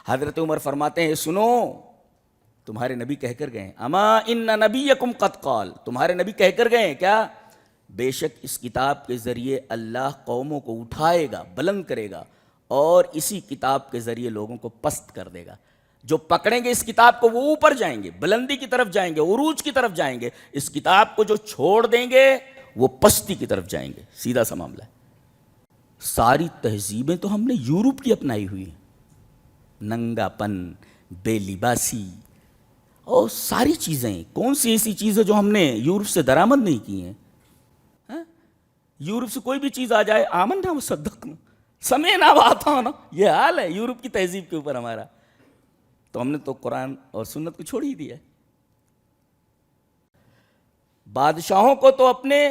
حضرت عمر فرماتے ہیں سنو، تمہارے نبی کہہ کر گئے، اما ان نبیکم قد قال، تمہارے نبی کہہ کر گئے کیا؟ بے شک اس کتاب کے ذریعے اللہ قوموں کو اٹھائے گا، بلند کرے گا، اور اسی کتاب کے ذریعے لوگوں کو پست کر دے گا۔ جو پکڑیں گے اس کتاب کو وہ اوپر جائیں گے، بلندی کی طرف جائیں گے، عروج کی طرف جائیں گے۔ اس کتاب کو جو چھوڑ دیں گے وہ پستی کی طرف جائیں گے۔ سیدھا سا معاملہ ہے۔ ساری تہذیبیں تو ہم نے یورپ کی اپنائی ہوئی ہیں، ننگا پن، بے لباسی، اور ساری چیزیں۔ کون سی ایسی چیز ہے جو ہم نے یورپ سے درآمد نہیں کی ہیں؟ یورپ سے کوئی بھی چیز آ جائے، آمنا وصدقنا سمعنا واطعنا، یہ حال ہے یورپ کی تہذیب کے اوپر ہمارا۔ تو ہم نے تو قرآن اور سنت کو چھوڑ ہی دیا ہے۔ بادشاہوں کو تو اپنے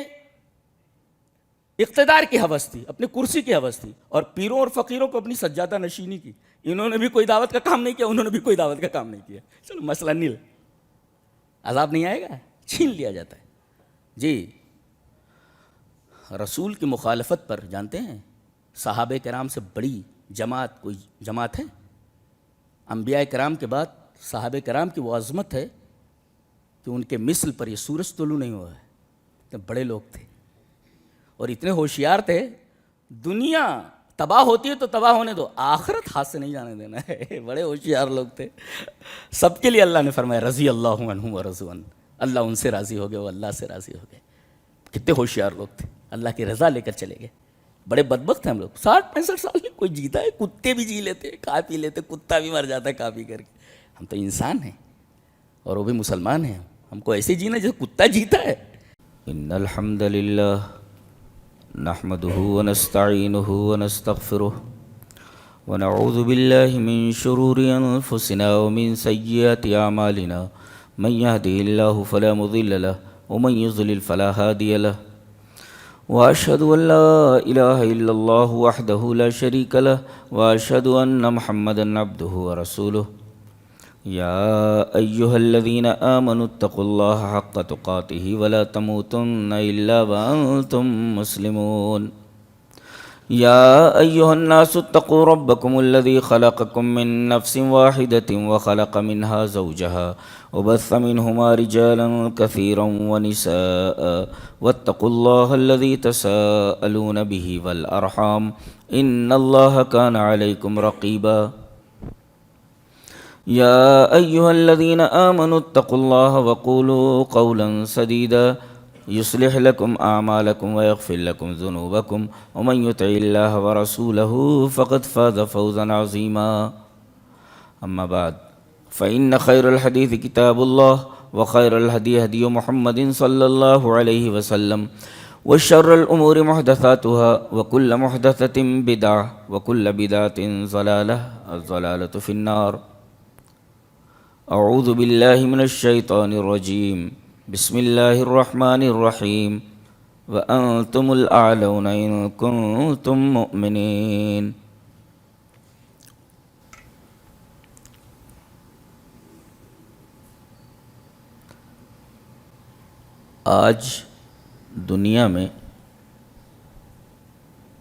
اقتدار کی ہوس تھی، اپنی کرسی کی ہوس تھی، اور پیروں اور فقیروں کو اپنی سجادہ نشینی کی۔ انہوں نے بھی کوئی دعوت کا کام نہیں کیا، انہوں نے بھی کوئی دعوت کا کام نہیں کیا۔ چلو مسئلہ نیل، عذاب نہیں آئے گا، چھین لیا جاتا ہے۔ جی، رسول کی مخالفت پر جانتے ہیں صحابہ کرام سے بڑی جماعت کوئی جماعت ہے؟ انبیاء کرام کے بعد صحابہ کرام کی وہ عظمت ہے کہ ان کے مثل پر یہ سورج طلوع نہیں ہوا ہے۔ اتنے بڑے لوگ تھے اور اتنے ہوشیار تھے، دنیا تباہ ہوتی ہے تو تباہ ہونے دو، آخرت ہاتھ سے نہیں جانے دینا ہے۔ بڑے ہوشیار لوگ تھے۔ سب کے لیے اللہ نے فرمایا رضی اللہ عنہم ورضوا عنہ، اللہ ان سے راضی ہو گئے، وہ اللہ سے راضی ہو گئے۔ کتنے ہوشیار لوگ تھے، اللہ کی رضا لے کر چلے گئے۔ بڑے بدبخت ہیں ہم لوگ، 60-65 سال میں کوئی جیتا ہے؟ کتے بھی جی لیتے، کھا پی لیتے، کتا بھی مر جاتا ہے کھا پی کر کے۔ ہم تو انسان ہیں اور وہ بھی مسلمان ہیں، ہم کو ایسے جینا جیسے کتا جیتا ہے۔ ان الحمد للہ نحمده ونستعینه ونستغفره ونعوذ باللہ من شرور انفسنا ومن سیئات اعمالنا، من يهده اللہ فلا مضل له ومن يضلل فلا هادی له، واشهد ان لا الہ الا اللہ وحدہ لا شریک له، واشهد ان محمدا عبدہ ورسولہ۔ یا ایہا الذین آمنوا اتقوا اللہ حق تقاتہ ولا تموتن الا وانتم مسلمون۔ یا ایہا الناس اتقوا ربکم الذی خلقکم من نفس واحدۃ وخلق منها زوجها وبث منہما رجالا کثیرا ونساء واتقوا اللہ الذی تساءلون به والارحام ان اللہ کان علیکم رقیبا۔ یا ایہا الذین آمنوا اتقوا اللہ وقولوا قولا سدیدا یصلح لکم اعمالکم ویغفر لکم ذنوبکم ومن یطع اللہ ورسولہ فقد فاز فوزا عظیما۔ اما بعد فإن خیر الحدیث کتاب اللہ وخیر الہدی ہدی محمد صلی اللہ علیہ وسلم وشر الامور محدثاتها وکل محدثۃ بدعہ وکل بدعۃ ضلالہ، الضلالۃ فی النار۔ اعوذ باللہ من الشیطان الرجیم، بسم اللہ الرحمن الرحیم، وانتم الاعلون ان کنتم مؤمنین۔ آج دنیا میں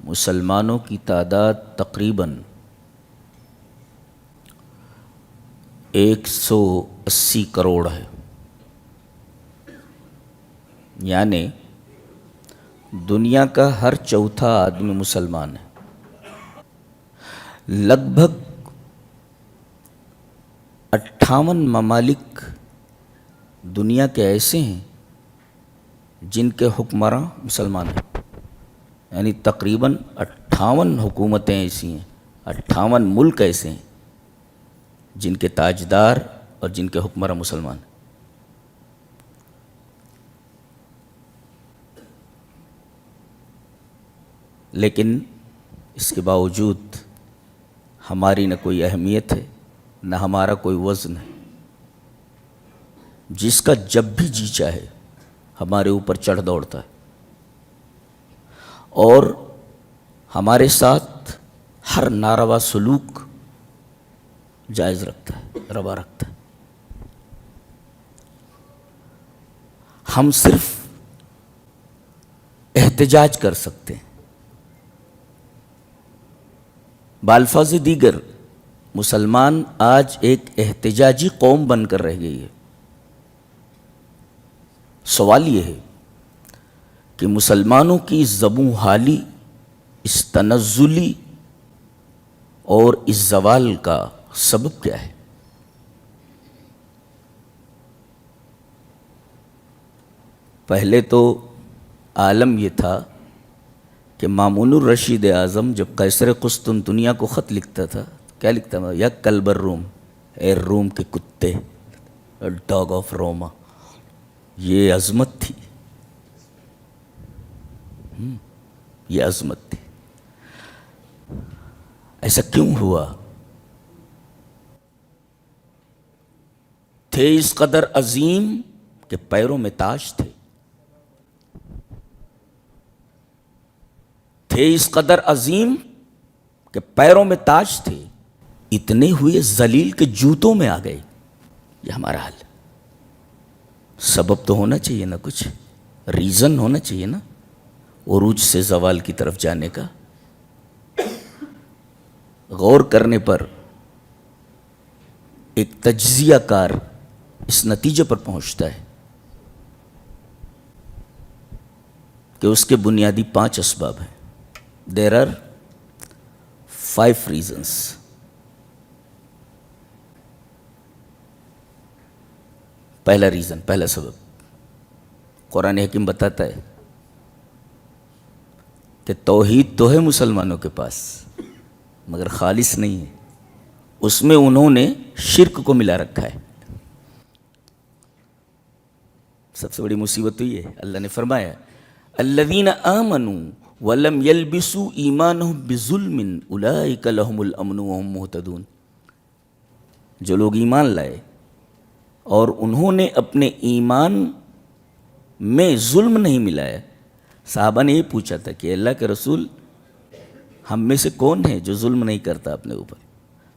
مسلمانوں کی تعداد تقریباً 180 کروڑ ہے، یعنی دنیا کا ہر چوتھا آدمی مسلمان ہے۔ لگ بھگ 58 ممالک دنیا کے ایسے ہیں جن کے حکمراں مسلمان ہیں، یعنی تقریباً 58 حکومتیں ایسی ہیں، 58 ملک ایسے ہیں جن کے تاجدار اور جن کے حکمراں مسلمان ہیں۔ لیکن اس کے باوجود ہماری نہ کوئی اہمیت ہے، نہ ہمارا کوئی وزن ہے۔ جس کا جب بھی جی چاہے ہمارے اوپر چڑھ دوڑتا ہے اور ہمارے ساتھ ہر ناروا سلوک جائز رکھتا ہے، روا رکھتا ہے۔ ہم صرف احتجاج کر سکتے ہیں، بالفاظ دیگر مسلمان آج ایک احتجاجی قوم بن کر رہ گئی ہے۔ سوال یہ ہے کہ مسلمانوں کی اس زبوں حالی، اس تنزلی اور اس زوال کا سبب کیا ہے؟ پہلے تو عالم یہ تھا کہ مامون الرشید اعظم جب قیصر قسطنطنیہ کو خط لکھتا تھا، کیا لکھتا تھا؟ یا کلب الروم، اے روم کے کتے، ڈاگ آف روما۔ یہ عظمت تھی، یہ عظمت تھی۔ ایسا کیوں ہوا؟ تھے اس قدر عظیم کہ پیروں میں تاج تھے، تھے اس قدر عظیم کہ پیروں میں تاج تھے، اتنے ہوئے ذلیل کے جوتوں میں آ گئے۔ یہ ہمارا حال۔ سبب تو ہونا چاہیے نا، کچھ ریزن ہونا چاہیے نا عروج سے زوال کی طرف جانے کا۔ غور کرنے پر ایک تجزیہ کار اس نتیجے پر پہنچتا ہے کہ اس کے بنیادی 5 اسباب ہیں۔ There are 5 reasons۔ پہلا ریزن، پہلا سبب، قرآن حکیم بتاتا ہے کہ توحید تو ہے مسلمانوں کے پاس مگر خالص نہیں ہے، اس میں انہوں نے شرک کو ملا رکھا ہے۔ سب سے بڑی مصیبت تو یہ ہے، اللہ نے فرمایا الذین آمنوا وَلَمْ يَلْبِسُوا إِيمَانَهُمْ بِظُلْمٍ أُولَئِكَ لَهُمُ الْأَمْنُ وَهُمْ مُهْتَدُونَ۔ جو لوگ ایمان لائے اور انہوں نے اپنے ایمان میں ظلم نہیں ملایا۔ صحابہ نے یہ پوچھا تھا کہ اللہ کے رسول، ہم میں سے کون ہے جو ظلم نہیں کرتا اپنے اوپر؟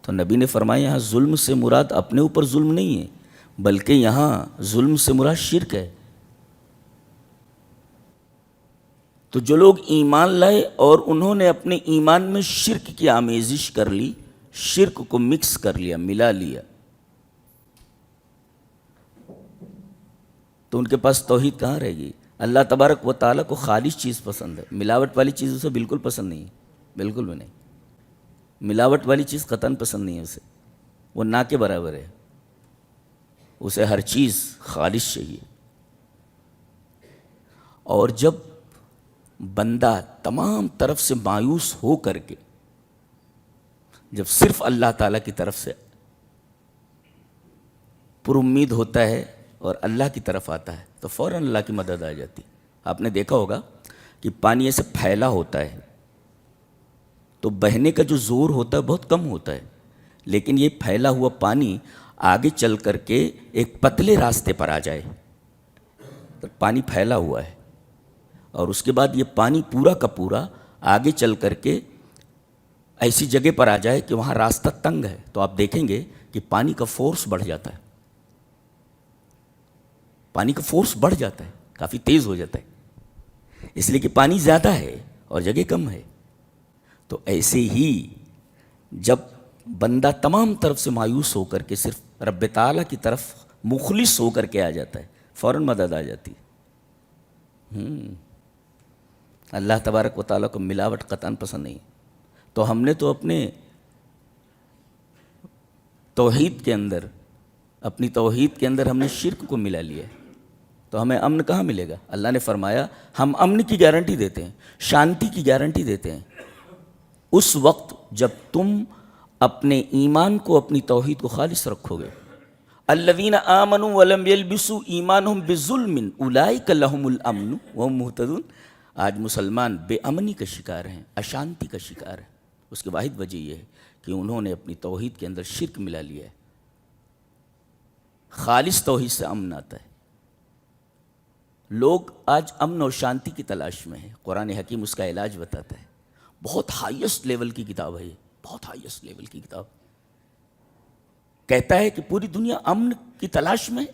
تو نبی نے فرمایا یہاں ظلم سے مراد اپنے اوپر ظلم نہیں ہے، بلکہ یہاں ظلم سے مراد شرک ہے۔ تو جو لوگ ایمان لائے اور انہوں نے اپنے ایمان میں شرک کی آمیزش کر لی، شرک کو مکس کر لیا، ملا لیا، تو ان کے پاس توحید کہاں رہے گی؟ اللہ تبارک و تعالیٰ کو خالص چیز پسند ہے، ملاوٹ والی چیز اسے بالکل پسند نہیں ہے، بالکل بھی نہیں۔ ملاوٹ والی چیز قطعاً پسند نہیں ہے اسے، وہ نہ کے برابر ہے، اسے ہر چیز خالص چاہیے۔ اور جب بندہ تمام طرف سے مایوس ہو کر کے جب صرف اللہ تعالیٰ کی طرف سے پر امید ہوتا ہے اور اللہ کی طرف آتا ہے تو فوراً اللہ کی مدد آ جاتی۔ آپ نے دیکھا ہوگا کہ پانی ایسے پھیلا ہوتا ہے تو بہنے کا جو زور ہوتا ہے بہت کم ہوتا ہے، لیکن یہ پھیلا ہوا پانی آگے چل کر کے ایک پتلے راستے پر آ جائے، تو پانی پھیلا ہوا ہے، اور اس کے بعد یہ پانی پورا کا پورا آگے چل کر کے ایسی جگہ پر آ جائے کہ وہاں راستہ تنگ ہے، تو آپ دیکھیں گے کہ پانی کا فورس بڑھ جاتا ہے، پانی کا فورس بڑھ جاتا ہے، کافی تیز ہو جاتا ہے، اس لیے کہ پانی زیادہ ہے اور جگہ کم ہے۔ تو ایسے ہی جب بندہ تمام طرف سے مایوس ہو کر کے صرف رب تعالیٰ کی طرف مخلص ہو کر کے آ جاتا ہے، فوراً مدد آ جاتی ہے۔ اللہ تبارک و تعالیٰ کو ملاوٹ قطعاً پسند نہیں، تو ہم نے تو اپنے توحید کے اندر، اپنی توحید کے اندر ہم نے شرک کو ملا لیا ہے، تو ہمیں امن کہاں ملے گا؟ اللہ نے فرمایا ہم امن کی گارنٹی دیتے ہیں، شانتی کی گارنٹی دیتے ہیں اس وقت جب تم اپنے ایمان کو، اپنی توحید کو خالص رکھو گے۔ الذین آمنوا ولم یلبسوا ایمانہم بظلم اولئک لہم الامن وہم مہتدون۔ آج مسلمان بے امنی کا شکار ہیں، اشانتی کا شکار ہیں، اس کی واحد وجہ یہ ہے کہ انہوں نے اپنی توحید کے اندر شرک ملا لیا ہے۔ خالص توحید سے امن آتا ہے۔ لوگ آج امن اور شانتی کی تلاش میں ہیں، قرآن حکیم اس کا علاج بتاتا ہے۔ بہت ہائیسٹ لیول کی کتاب ہے یہ، بہت ہائیسٹ لیول کی کتاب۔ کہتا ہے کہ پوری دنیا امن کی تلاش میں،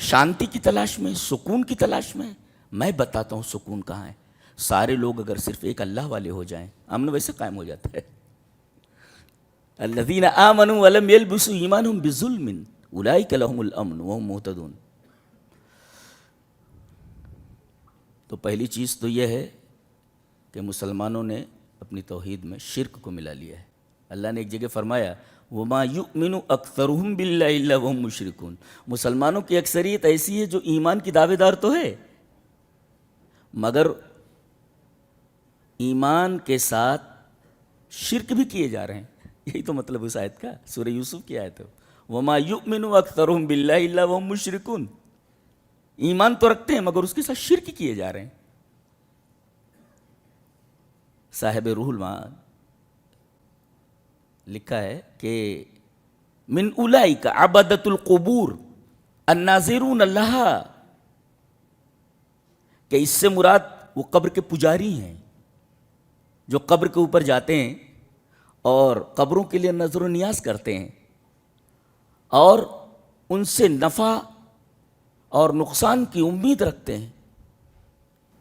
شانتی کی تلاش میں، سکون کی تلاش میں۔ میں بتاتا ہوں سکون کہاں ہے۔ سارے لوگ اگر صرف ایک اللہ والے ہو جائیں، امن ویسے قائم ہو جاتا ہے۔ الذین آمنوا ولم یلبسوا ایمانہم بظلم اولئک لہم الامن وہم مہتدون. تو پہلی چیز تو یہ ہے کہ مسلمانوں نے اپنی توحید میں شرک کو ملا لیا ہے. اللہ نے ایک جگہ فرمایا وَمَا يُؤْمِنُ أَكْثَرُهُمْ بِاللَّهِ إِلَّا وَهُمْ مُشْرِكُونَ. مسلمانوں کی اکثریت ایسی ہے جو ایمان کی دعوے دار تو ہے مگر ایمان کے ساتھ شرک بھی کیے جا رہے ہیں. یہی تو مطلب اس آیت کا. سورہ یوسف کی آیت ہے وَمَا يُؤْمِنُ أَكْثَرُهُمْ بِاللَّهِ إِلَّا وَهُمْ مُشْرِكُونَ. ایمان تو رکھتے ہیں مگر اس کے ساتھ شرک کیے جا رہے ہیں. صاحب روح المعانی لکھا ہے کہ من اولئک عبدۃ القبور الناظرون لہا، کہ اس سے مراد وہ قبر کے پجاری ہیں جو قبر کے اوپر جاتے ہیں اور قبروں کے لیے نظر و نیاز کرتے ہیں اور ان سے نفع اور نقصان کی امید رکھتے ہیں.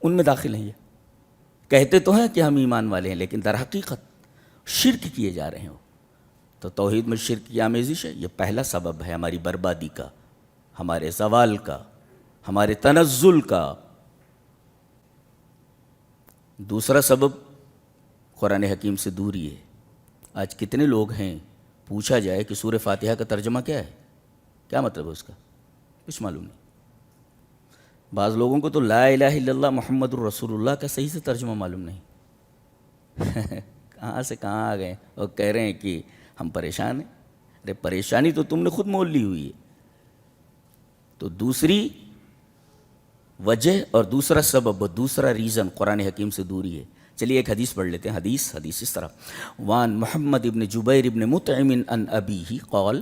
ان میں داخل ہیں. یہ کہتے تو ہیں کہ ہم ایمان والے ہیں لیکن در حقیقت شرک کیے جا رہے ہیں. تو توحید میں شرک کی آمیزش ہے. یہ پہلا سبب ہے ہماری بربادی کا، ہمارے زوال کا، ہمارے تنزل کا. دوسرا سبب قرآن حکیم سے دوری ہے. آج کتنے لوگ ہیں پوچھا جائے کہ سورہ فاتحہ کا ترجمہ کیا ہے، کیا مطلب ہے اس کا، کچھ معلوم نہیں. بعض لوگوں کو تو لا الہ الا اللہ محمد الرسول اللہ کا صحیح سے ترجمہ معلوم نہیں. کہاں سے کہاں آ گئے اور کہہ رہے ہیں کہ ہم پریشان ہیں. ارے پریشانی تو تم نے خود مول لی ہوئی ہے. تو دوسری وجہ اور دوسرا سبب اور دوسرا ریزن قرآن حکیم سے دوری ہے. چلیے ایک حدیث پڑھ لیتے ہیں. حدیث اس طرح وان محمد ابن جبیر ابن مطعم ان ابیہ قال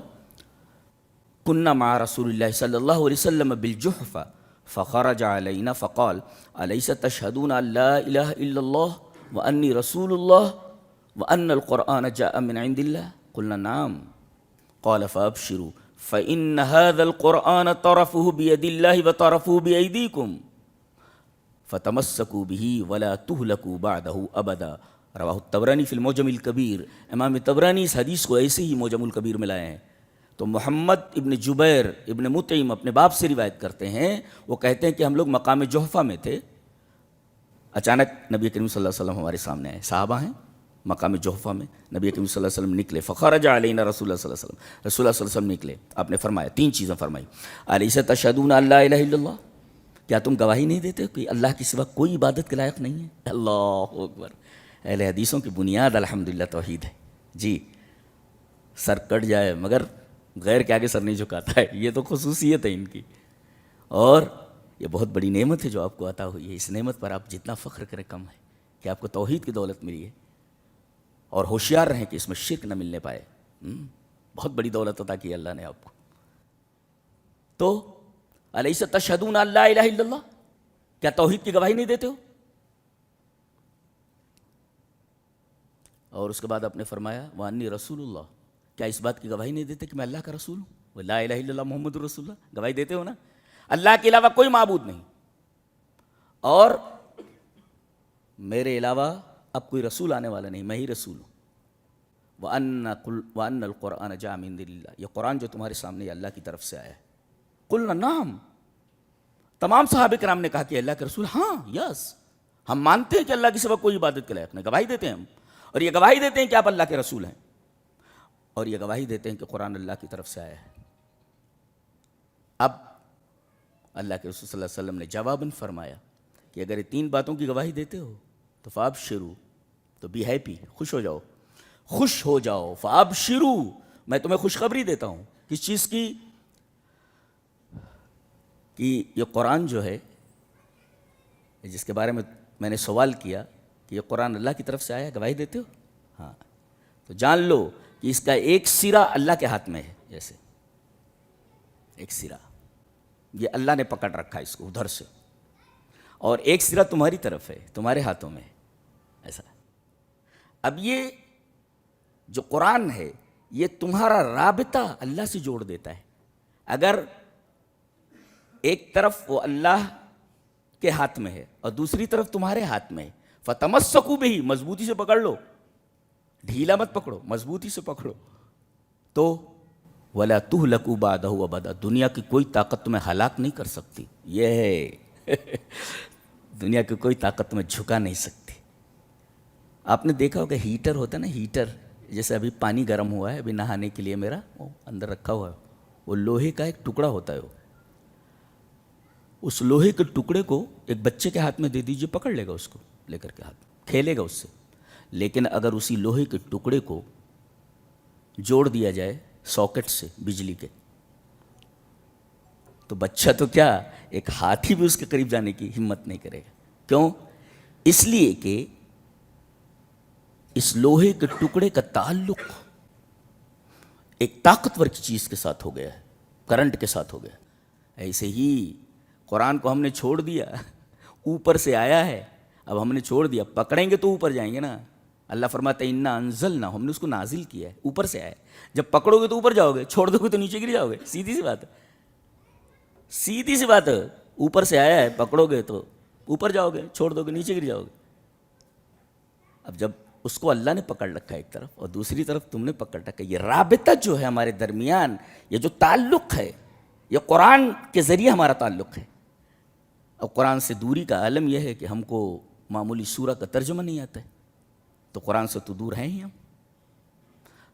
كنا مع رسول الله صلى الله عليه وسلم بالجحفة فخرج علينا فقال أليس تشهدون أن لا إله إلا الله وأني رسول الله وأن القرآن جاء من عند الله قلنا نعم قال فأبشروا فإن هذا القرآن طرفه بيد الله وطرفه بأيديكم فتمسكوا به ولا تهلكوا بعده أبدا. رواہ الطبرانی فی المعجم الکبیر. امام طبرانی اس حدیث کو ایسے ہی معجم الکبیر میں لائے ہیں. تو محمد ابن جبیر ابن مطعم اپنے باپ سے روایت کرتے ہیں. وہ کہتے ہیں کہ ہم لوگ مقام جحفہ میں تھے. اچانک نبی کریم صلی اللہ علیہ وسلم ہمارے سامنے آئے. صحابہ ہیں مقام جحفہ میں. نبی کریم صلی اللہ علیہ وسلم نکلے. فخرج علینا رسول اللہ صلی اللہ علیہ وسلم. رسول اللہ صلی اللہ علیہ وسلم نکلے. آپ نے فرمایا 3 چیزیں فرمائی. الیس تشہدون ان لا الہ الا اللہ، کیا تم گواہی نہیں دیتے کہ اللہ کے سوا کوئی عبادت کے لائق نہیں ہے؟ اللہ اکبر. اہل حدیثوں کی بنیاد الحمدللہ توحید ہے. جی سر کٹ جائے مگر غیر کے آگے سر نہیں جھکاتا ہے. یہ تو خصوصیت ہے ان کی اور یہ بہت بڑی نعمت ہے جو آپ کو عطا ہوئی ہے. اس نعمت پر آپ جتنا فخر کریں کم ہے کہ آپ کو توحید کی دولت ملی ہے. اور ہوشیار رہیں کہ اس میں شرک نہ ملنے پائے. بہت بڑی دولت عطا کی اللہ نے آپ کو. تو الیس تشہدون ان لا الہ الا اللہ، کیا توحید کی گواہی نہیں دیتے ہو؟ اور اس کے بعد آپ نے فرمایا وانی رسول اللہ، کیا اس بات کی گواہی نہیں دیتے کہ میں اللہ کا رسول ہوں؟ وہ لا الہ الا اللہ محمد رسول اللہ گواہی دیتے ہو نا. اللہ کے علاوہ کوئی معبود نہیں اور میرے علاوہ اب کوئی رسول آنے والا نہیں، میں ہی رسول ہوں. وَأَنَّ الْقُرْآنَ جَاءَ مِن عِندِ اللَّهِ، یہ قرآن جو تمہارے سامنے ہے اللہ کی طرف سے آیا ہے. قُلْنَا نعم، تمام صحابہ کرام نے کہا کہ اللہ کے رسول ہاں یس ہم مانتے ہیں کہ اللہ کے سوا کوئی عبادت کے لائق نہیں. گواہی دیتے ہیں ہم، اور یہ گواہی دیتے ہیں کہ آپ اللہ کے رسول ہیں، اور یہ گواہی دیتے ہیں کہ قرآن اللہ کی طرف سے آیا ہے. اب اللہ کے رسول صلی اللہ علیہ وسلم نے جواباً فرمایا کہ اگر یہ 3 باتوں کی گواہی دیتے ہو تو فابشروا، تو بی ہیپی، خوش ہو جاؤ، خوش ہو جاؤ. فابشروا، میں تمہیں خوشخبری دیتا ہوں. کس چیز کی؟ کہ یہ قرآن جو ہے جس کے بارے میں میں نے سوال کیا کہ یہ قرآن اللہ کی طرف سے آیا، گواہی دیتے ہو؟ ہاں. تو جان لو کہ اس کا ایک سرا اللہ کے ہاتھ میں ہے. جیسے ایک سرا یہ اللہ نے پکڑ رکھا ہے اس کو ادھر سے، اور ایک سرا تمہاری طرف ہے، تمہارے ہاتھوں میں ہے. ایسا. اب یہ جو قرآن ہے یہ تمہارا رابطہ اللہ سے جوڑ دیتا ہے. اگر ایک طرف وہ اللہ کے ہاتھ میں ہے اور دوسری طرف تمہارے ہاتھ میں ہے، فتمسکوا بہ، مضبوطی سے پکڑ لو. ڈھیلا مت پکڑو، مضبوطی سے پکڑو. تو وَلَا تُهْلَكُوا بَعْدَهُ أَبَدًا، دنیا کی کوئی طاقت تمہیں ہلاک نہیں کر سکتی. یہ ہے دنیا کی کوئی طاقت تمہیں جھکا نہیں سکتی. آپ نے دیکھا ہوگا ہیٹر ہوتا ہے نا، ہیٹر، جیسے ابھی پانی گرم ہوا ہے ابھی نہانے کے لیے میرا، وہ اندر رکھا ہوا ہے، وہ لوہے کا ایک ٹکڑا ہوتا ہے. وہ اس لوہے کے ٹکڑے کو ایک بچے کے ہاتھ میں دے دیجئے، پکڑ لے گا اس کو لے کر کے ہاتھ، کھیلے گا اس سے. لیکن اگر اسی لوہے کے ٹکڑے کو جوڑ دیا جائے ساکٹ سے بجلی کے، تو بچہ تو کیا، ایک ہاتھی بھی اس کے قریب جانے کی ہمت نہیں کرے گا. کیوں؟ اس لیے کہ اس لوہے کے ٹکڑے کا تعلق ایک طاقتور کی چیز کے ساتھ ہو گیا ہے، کرنٹ کے ساتھ ہو گیا. ایسے ہی قرآن کو ہم نے چھوڑ دیا، اوپر سے آیا ہے، اب ہم نے چھوڑ دیا، پکڑیں گے تو اوپر جائیں گے نا. اللہ فرماتا ہے انا انزلنا، ہم نے اس کو نازل کیا ہے، اوپر سے آیا ہے. جب پکڑو گے تو اوپر جاؤ گے، چھوڑ دو گے تو نیچے گر جاؤ گے. سیدھی سی بات ہے، سیدھی سی بات ہے. اوپر سے آیا ہے، پکڑو گے تو اوپر جاؤ گے، چھوڑ دو گے نیچے گر جاؤ گے. اب جب اس کو اللہ نے پکڑ رکھا ہے ایک طرف اور دوسری طرف تم نے پکڑ رکھا ہے، یہ رابطہ جو ہے ہمارے درمیان، یہ جو تعلق ہے، یہ قرآن کے ذریعے ہمارا تعلق ہے. اور قرآن سے دوری کا عالم یہ ہے کہ ہم کو معمولی سورہ کا ترجمہ نہیں آتا ہے، تو قرآن سے تو دور ہیں ہی ہم.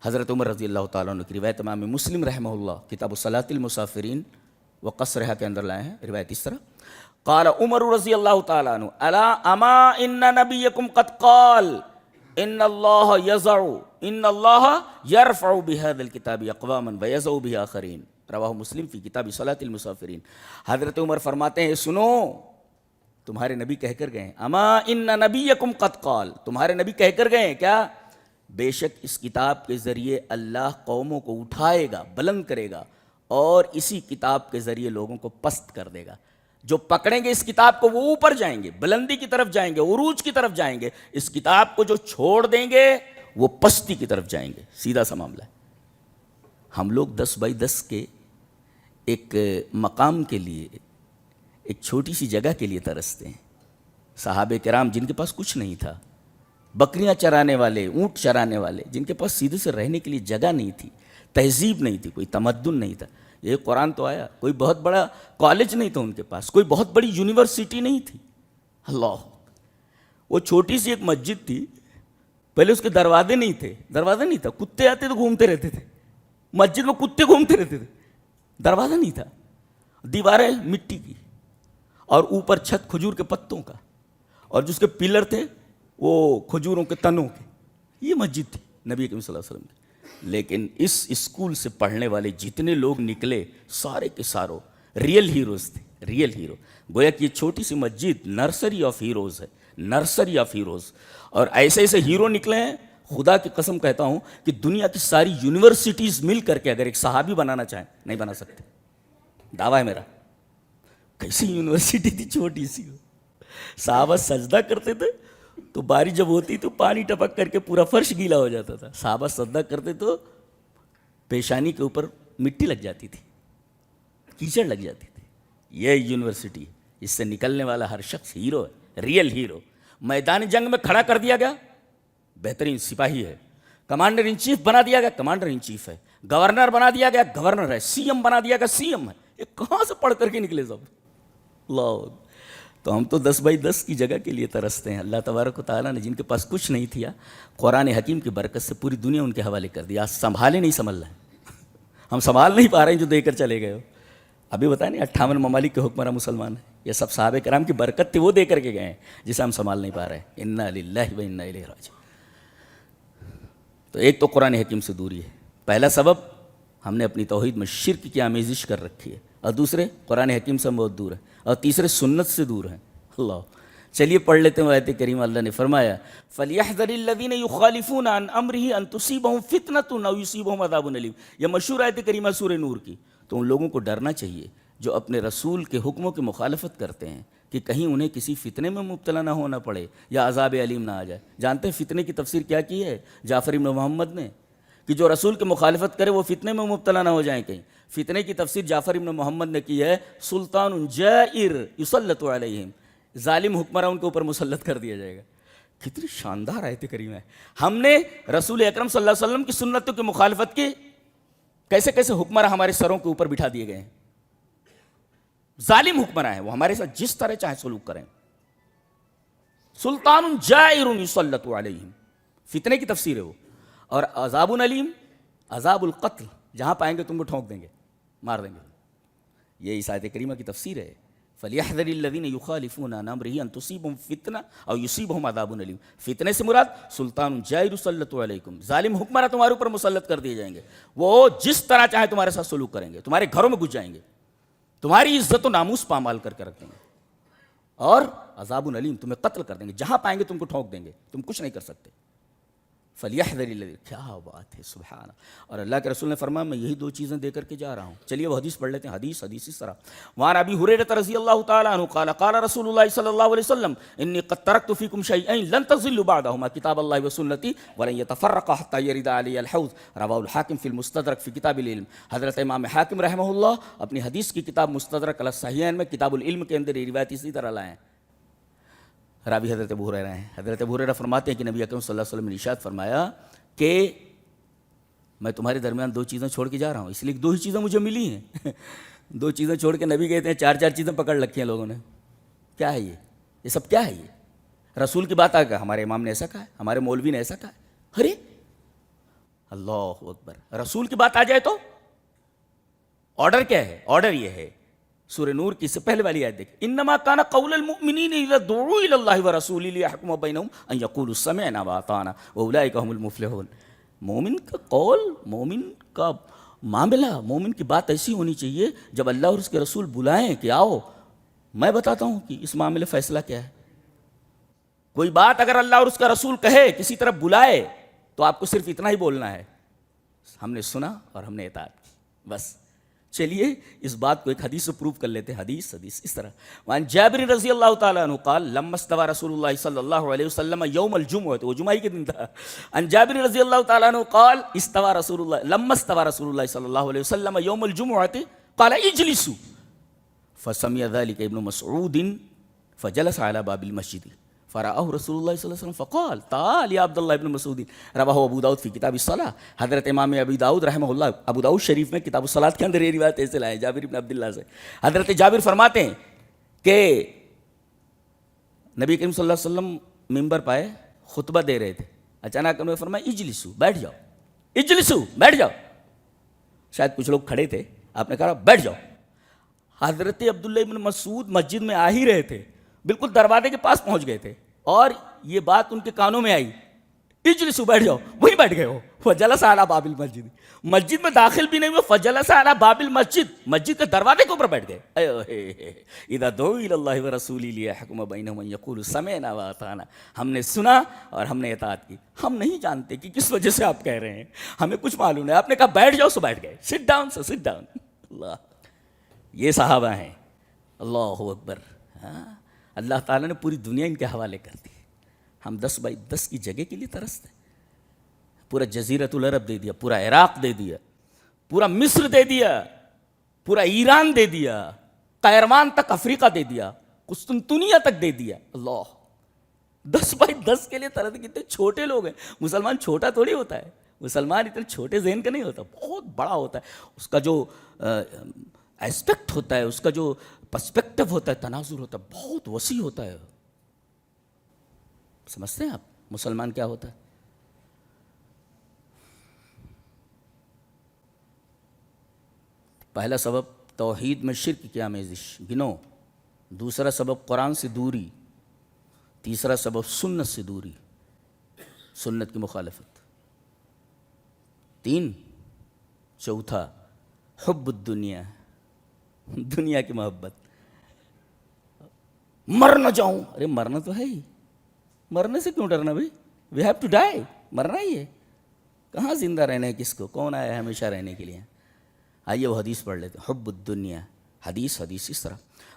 حضرت عمر رضی اللہ تعالیٰ عنہ کی روایت امام مسلم رحمہ اللہ کتاب صلاۃ المسافرین و قصرها کے اندر لائے ہیں. روایت اس طرح قال عمر رضی اللہ تعالیٰ عنہ الا اما ان نبیکم قد قال ان اللہ یضع ان اللہ یرفع بهذا الكتاب اقواما ویضع به آخرین، رواہ مسلم فی کتاب صلاۃ المسافرین. حضرت عمر فرماتے ہیں سنو، تمہارے نبی کہہ کر گئے، اما ان نبیکم قد قال، تمہارے نبی کہہ کر گئے کیا، بے شک اس کتاب کے ذریعے اللہ قوموں کو اٹھائے گا، بلند کرے گا، اور اسی کتاب کے ذریعے لوگوں کو پست کر دے گا. جو پکڑیں گے اس کتاب کو وہ اوپر جائیں گے، بلندی کی طرف جائیں گے، عروج کی طرف جائیں گے. اس کتاب کو جو چھوڑ دیں گے وہ پستی کی طرف جائیں گے. سیدھا سا معاملہ ہے. ہم لوگ 10x10 کے ایک مقام کے لیے، ایک چھوٹی سی جگہ کے لیے ترستے ہیں. صحابہ کرام جن کے پاس کچھ نہیں تھا، بکریاں چرانے والے، اونٹ چرانے والے، جن کے پاس سیدھے سے رہنے کے لیے جگہ نہیں تھی، تہذیب نہیں تھی، کوئی تمدن نہیں تھا. یہ قرآن تو آیا، کوئی بہت بڑا کالج نہیں تھا ان کے پاس، کوئی بہت بڑی یونیورسٹی نہیں تھی. اللہ، وہ چھوٹی سی ایک مسجد تھی. پہلے اس کے دروازے نہیں تھے، دروازہ نہیں تھا، کتے آتے تو گھومتے رہتے تھے مسجد میں، کتے گھومتے رہتے تھے. دروازہ نہیں تھا، دیواریں مٹی کی، اور اوپر چھت کھجور کے پتوں کا، اور جس کے پلر تھے وہ کھجوروں کے تنوں کے. یہ مسجد تھی نبی کریم صلی اللہ علیہ وسلم کی. لیکن اس اسکول سے پڑھنے والے جتنے لوگ نکلے، سارے کے ساروں ریئل ہیروز تھے، ریئل ہیرو. گویا کہ یہ چھوٹی سی مسجد نرسری آف ہیروز ہے، نرسری آف ہیروز. اور ایسے ایسے ہیرو نکلے ہیں، خدا کی قسم کہتا ہوں کہ دنیا کی ساری یونیورسٹیز مل کر کے اگر ایک صحابی بنانا چاہیں نہیں بنا سکتے. دعویٰ ہے میرا. کیسی یونیورسٹی تھی چھوٹی سی. صحابہ سجدہ کرتے تھے تو بارش جب ہوتی تو پانی ٹپک کر کے پورا فرش گیلا ہو جاتا تھا. صحابہ سجدہ کرتے تو پیشانی کے اوپر مٹی لگ جاتی تھی، کیچڑ لگ جاتی تھی. یہ یونیورسٹی، اس سے نکلنے والا ہر شخص ہیرو ہے، ریئل ہیرو. میدان جنگ میں کھڑا کر دیا گیا، بہترین سپاہی ہے. کمانڈر ان چیف بنا دیا گیا، کمانڈر ان چیف ہے. گورنر بنا دیا گیا، گورنر ہے. سی ایم بنا دیا گیا، سی ایم ہے. یہ کہاں سے پڑھ کر کے نکلے سب؟ اللہ. تو ہم تو 10x10 کی جگہ کے لیے ترستے ہیں. اللہ تبارک و تعالیٰ نے جن کے پاس کچھ نہیں تھا، قرآن حکیم کی برکت سے پوری دنیا ان کے حوالے کر دیا. سنبھالے نہیں سنبھل رہے، ہم سنبھال نہیں پا رہے ہیں جو دے کر چلے گئے ہو. ابھی بتائیں نہیں 58 ممالک کے حکمراں مسلمان ہیں. یہ سب صحابہ کرام کی برکت تھی، وہ دے کر کے گئے ہیں جسے ہم سنبھال نہیں پا رہے ہیں. انا للہ و انا الیہ راجعون. تو ایک تو قرآن حکیم سے دوری ہے، پہلا سبب ہم نے اپنی توحید میں شرک کی آمیزش کر رکھی ہے، اور دوسرے قرآن حکیم سے ہم بہت دور ہیں، اور تیسرے سنت سے دور ہیں. اللہ. چلیے پڑھ لیتے ہیں آیت کریمہ. اللہ نے فرمایا فَلْيَحْذَرِ الَّذِينَ يُخَالِفُونَ عَنْ أَمْرِهِ أَن تُصِيبَهُمْ فِتْنَةٌ أَوْ يُصِيبَهُمْ عَذَابٌ أَلِيمٌ. یہ مشہور آیت کریمہ سورہ نور کی. تو ان لوگوں کو ڈرنا چاہیے جو اپنے رسول کے حکموں کی مخالفت کرتے ہیں کہ کہیں انہیں کسی فتنے میں مبتلا نہ ہونا پڑے یا عذاب علیم نہ آ جائے. جانتے ہیں فتنے کی تفسیر کیا کی ہے جعفر بن محمد نے؟ کہ جو رسول کی مخالفت کرے وہ فتنے میں مبتلا نہ ہو جائیں. کہیں فتنے کی تفسیر جعفر بن محمد نے کی ہے سلطان جائر یسلط علیہم، ظالم حکمراں ان کے اوپر مسلط کر دیا جائے گا. کتنی شاندار آیت کریمہ ہے. ہم نے رسول اکرم صلی اللہ علیہ وسلم کی سنتوں کی مخالفت کی کیسے کیسے حکمراں ہمارے سروں کے اوپر بٹھا دیے گئے ہیں. ظالم حکمراں ہیں، وہ ہمارے ساتھ جس طرح چاہے سلوک کریں. سلطان جائر یسلط علیہم، فتنے کی تفسیر ہے وہ. اور عذاب علیم، عذاب القتل، جہاں پائیں گے تم کو ٹھونک دیں گے، مار دیں گے. یہ اس آیت کریمہ کی تفسیر ہے. فَلْيَحْذَرِ الَّذِينَ يُخَالِفُونَ عَنْ أَمْرِهِ أَن تُصِيبَهُمْ فِتْنَةٌ أَوْ يُصِيبَهُمْ عَذَابٌ أَلِيمٌ. فتنے سے مراد سلطان جائر یسلط علیکم، ظالم حکمراں تمہارے اوپر مسلط کر دیے جائیں گے. وہ جس طرح چاہے تمہارے ساتھ سلوک کریں گے، تمہارے گھروں میں گھس جائیں گے، تمہاری عزت و ناموس پامال کر کے رکھ دیں گے، اور عذاب علیم، تمہیں قتل کر دیں گے. جہاں پائیں گے تم کو ٹھونک دیں گے، تم کچھ نہیں کر سکتے. فَلْيَحْذَرِ الَّذِينَ، کیا بات ہے، سبحان اللہ. اور اللہ کے رسول نے فرمایا میں یہی دو چیزیں دے کر کے جا رہا ہوں. چلیے وہ حدیث پڑھ لیتے ہیں. حدیث اس طرح. وعن ابی ہریرہ رضی اللہ تعالی عنہ قال قال رسول اللہ صلی اللہ علیہ وسلم انی قد ترکت فیکم شیئین لن تضلوا بعدہما کتاب اللہ وسنتی ولن یتفرقا حتی یرد علی الحوض. رواہ الحاکم فی المستدرک فی کتاب العلم. حضرت امام حاکم رحمہ اللہ اپنی حدیث کی کتاب مستدرک علی الصحیحین میں کتاب العلم کے اندر یہ روایت اسی طرح لائے ہیں. راوی حضرت ابو ہریرہ ہیں. حضرت ابو ہریرہ فرماتے ہیں کہ نبی اکرم صلی اللہ علیہ وسلم نے ارشاد فرمایا کہ میں تمہارے درمیان دو چیزیں چھوڑ کے جا رہا ہوں. اس لیے دو ہی چیزیں مجھے ملی ہیں. دو چیزیں چھوڑ کے نبی کہتے ہیں چار چار چیزیں پکڑ رکھی ہیں لوگوں نے. کیا ہے یہ سب کیا ہے؟ یہ رسول کی بات آ گیا، ہمارے امام نے ایسا کہا ہے، ہمارے مولوی نے ایسا کہا ہے. ارے اللہ اکبر، رسول کی بات آ جائے تو آرڈر کیا ہے؟ آرڈر یہ ہے سورہ نور کی سے پہلے والی آیت دیکھ. انما کان قول المؤمنین اذا دعوا الی اللہ ورسولہ لیحکم بینہم ان یقولوا سمعنا واطعنا واولئک هم المفلحون. مومن کا قول، مومن کا معاملہ، مومن کی بات ایسی ہونی چاہیے جب اللہ اور اس کے رسول بلائیں کہ آؤ میں بتاتا ہوں کہ اس معاملے فیصلہ کیا ہے. کوئی بات اگر اللہ اور اس کا رسول کہے، کسی طرف بلائے، تو آپ کو صرف اتنا ہی بولنا ہے، ہم نے سنا اور ہم نے اطاعت کی، بس. چلیے اس بات کو ایک حدیث سے پروو کر لیتے ہیں. حدیث اس طرح. وعن جابر رضی اللہ تعالی عنہ قال لما استوى رسول اللہ صلی اللہ علیہ وسلم یوم الجمعہ، وہ جمعہ کے دن تھا. عن جابر رضی اللہ تعالی عنہ قال استوى رسول اللہ لما استوى رسول اللہ صلی اللہ علیہ وسلم یوم الجمعہ قال اجلسوا فسمع ذلك ابن مسعود فجلس على باب المسجد فرآه رسول اللہ صلی اللہ علیہ وسلم فقال تعال یا عبد اللہ ابن مسعود. رواہ ابو داؤد فی کتاب الصلاۃ. حضرت امام ابی داؤد رحمہ اللہ ابو داؤد شریف میں کتاب الصلاۃ کے اندر یہ روایت ایسے لائے جابر ابن عبداللہ سے. حضرت جابر فرماتے ہیں کہ نبی کریم صلی اللہ علیہ وسلم ممبر پائے خطبہ دے رہے تھے. اچانک انہوں نے فرمایا اجلسو، بیٹھ جاؤ، اجلسو، بیٹھ جاؤ. شاید کچھ لوگ کھڑے تھے، آپ نے کہا بیٹھ جاؤ. حضرت عبداللہ ابن مسعود مسجد میں آ ہی رہے تھے، بالکل دروازے کے پاس پہنچ گئے تھے اور یہ بات ان کے کانوں میں آئی، اجلسو، بیٹھ جاؤ. وہی بیٹھ گئے ہو. فجلس علی باب المسجد، مسجد میں داخل بھی نہیں ہوئے، فجلس علی باب المسجد، مسجد کے دروازے کے اوپر بیٹھ گئے. اذا دعوا الی اللہ ورسولہ لیحکم بینہم ان یقولوا سمعنا واطعنا. ہم نے سنا اور ہم نے اطاعت کی. ہم نہیں جانتے کہ کس وجہ سے آپ کہہ رہے ہیں، ہمیں کچھ معلوم نہیں. آپ نے کہا بیٹھ جاؤ، سو بیٹھ گئے. سٹ ڈاؤن، سو سٹ ڈاؤن. اللہ، یہ صحابہ ہیں. اللہ اکبر. اللہ تعالیٰ نے پوری دنیا ان کے حوالے کر دی. ہم 10x10 کی جگہ کے لیے ترستے ہیں. پورا جزیرۃ العرب دے دیا، پورا عراق دے دیا، پورا مصر دے دیا، پورا ایران دے دیا، قیروان تک افریقہ دے دیا، قسطنطنیہ تک دے دیا. اللہ، 10x10 کے لیے ترستے. کتنے چھوٹے لوگ ہیں. مسلمان چھوٹا تھوڑی ہوتا ہے، مسلمان اتنے چھوٹے ذہن کا نہیں ہوتا، بہت بڑا ہوتا ہے. اس کا جو ایسپیکٹ ہوتا ہے، اس کا جو پرسپیکٹو ہوتا ہے، تناظر ہوتا ہے، بہت وسیع ہوتا ہے. سمجھتے ہیں آپ مسلمان کیا ہوتا ہے؟ پہلا سبب توحید میں شرک کی آمیزش، گنو. دوسرا سبب قرآن سے دوری. تیسرا سبب سنت سے دوری، سنت کی مخالفت. 3، چوتھا حب الدنیا، دنیا کی محبت. مر نہ جاؤں. ارے مرنا تو ہے ہی، مرنے سے کیوں ڈرنا بھائی؟ وی ہیو ٹو ڈائی، مرنا ہی ہے. کہاں زندہ رہنا ہے کس کو؟ کون آیا ہے ہمیشہ رہنے کے لیے؟ آئیے وہ حدیث پڑھ لیتے ہیں. حب الدنیا. حدیث اس طرح.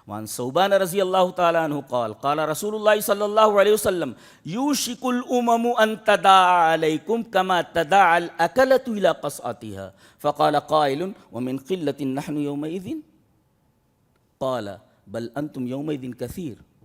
وعن ثوبان رضی اللہ تعالی عنہ قال قال رسول اللہ صلی اللہ علیہ وسلم یوشک الامم ان تداعى علیکم کما تداعى الاکلۃ الى قصعتها فقال قائل ومن قلة نحن یومئذ قال بل انتم یومئذ کثیر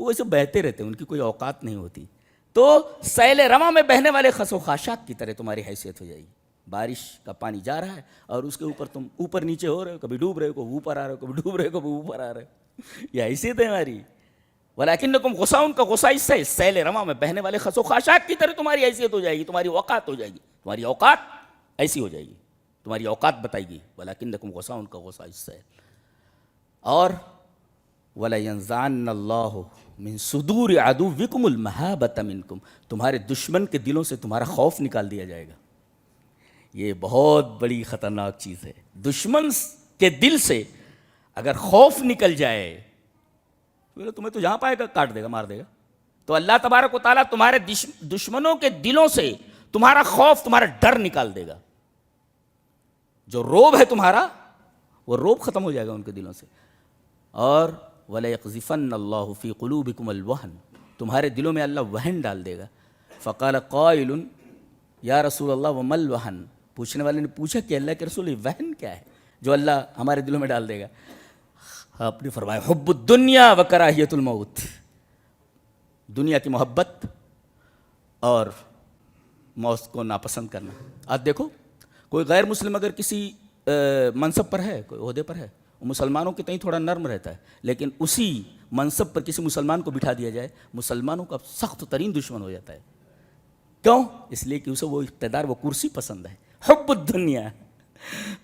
وہ ایسے بہتے رہتے ہیں، ان کی کوئی اوقات نہیں ہوتی. تو سیل رواں میں بہنے والے خس و خاشاک کی طرح تمہاری حیثیت ہو جائے گی. بارش کا پانی جا رہا ہے اور اس کے اوپر تم اوپر نیچے ہو رہے ہو، کبھی ڈوب رہے ہو، کبھی اوپر آ رہے ہو، کبھی ڈوب رہے ہو، کبھی اوپر آ رہے ہو. یہ حیثیت ہے ہماری. ولیکنکم غصاؤن کا غصہ اس سے سیل رواں میں بہنے والے خس و خاشاک کی طرح تمہاری حیثیت ہو جائے گی، تمہاری اوقات ہو جائے گی، تمہاری اوقات ایسی ہو جائے گی، تمہاری اوقات بتائے گی. ولیکنکم غصاؤن کا غصہ اس سے. اور وَلَيَنزَعَنَّ اللَّهُ مِن صُدُورِ عَدُوِّكُمُ الْمَهَابَةَ مِنْكُمْ، تمہارے دشمن کے دلوں سے تمہارا خوف نکال دیا جائے گا. یہ بہت بڑی خطرناک چیز ہے. دشمن کے دل سے اگر خوف نکل جائے تمہیں تو جہاں پائے گا کاٹ دے گا، مار دے گا. تو اللہ تبارک و تعالیٰ تمہارے دشمنوں کے دلوں سے تمہارا خوف، تمہارا ڈر نکال دے گا. جو روب ہے تمہارا، وہ روب ختم ہو جائے گا ان کے دلوں سے. اور وَلَيَقْذِفَنَّ اللَّهُ فِي قُلُوبِكُمُ الْوَهْنَ، تمہارے دلوں میں اللہ وہن ڈال دے گا. فَقَالَ قَائِلٌ یا رسول اللہ وَمَا الْوَهْنُ، پوچھنے والے نے پوچھا کہ اللہ کے رسول یہ وہن کیا ہے جو اللہ ہمارے دلوں میں ڈال دے گا؟ آپ نے فرمایا حب الدنیا وکراہیت الموت، دنیا کی محبت اور موت کو ناپسند کرنا. آج دیکھو کوئی غیر مسلم اگر کسی منصب پر ہے، کوئی عہدے پر ہے، وہ مسلمانوں کے تئیں تھوڑا نرم رہتا ہے، لیکن اسی منصب پر کسی مسلمان کو بٹھا دیا جائے، مسلمانوں کا سخت ترین دشمن ہو جاتا ہے. کیوں؟ اس لیے کہ اسے وہ اقتدار، وہ کرسی پسند ہے. حب الدنیا،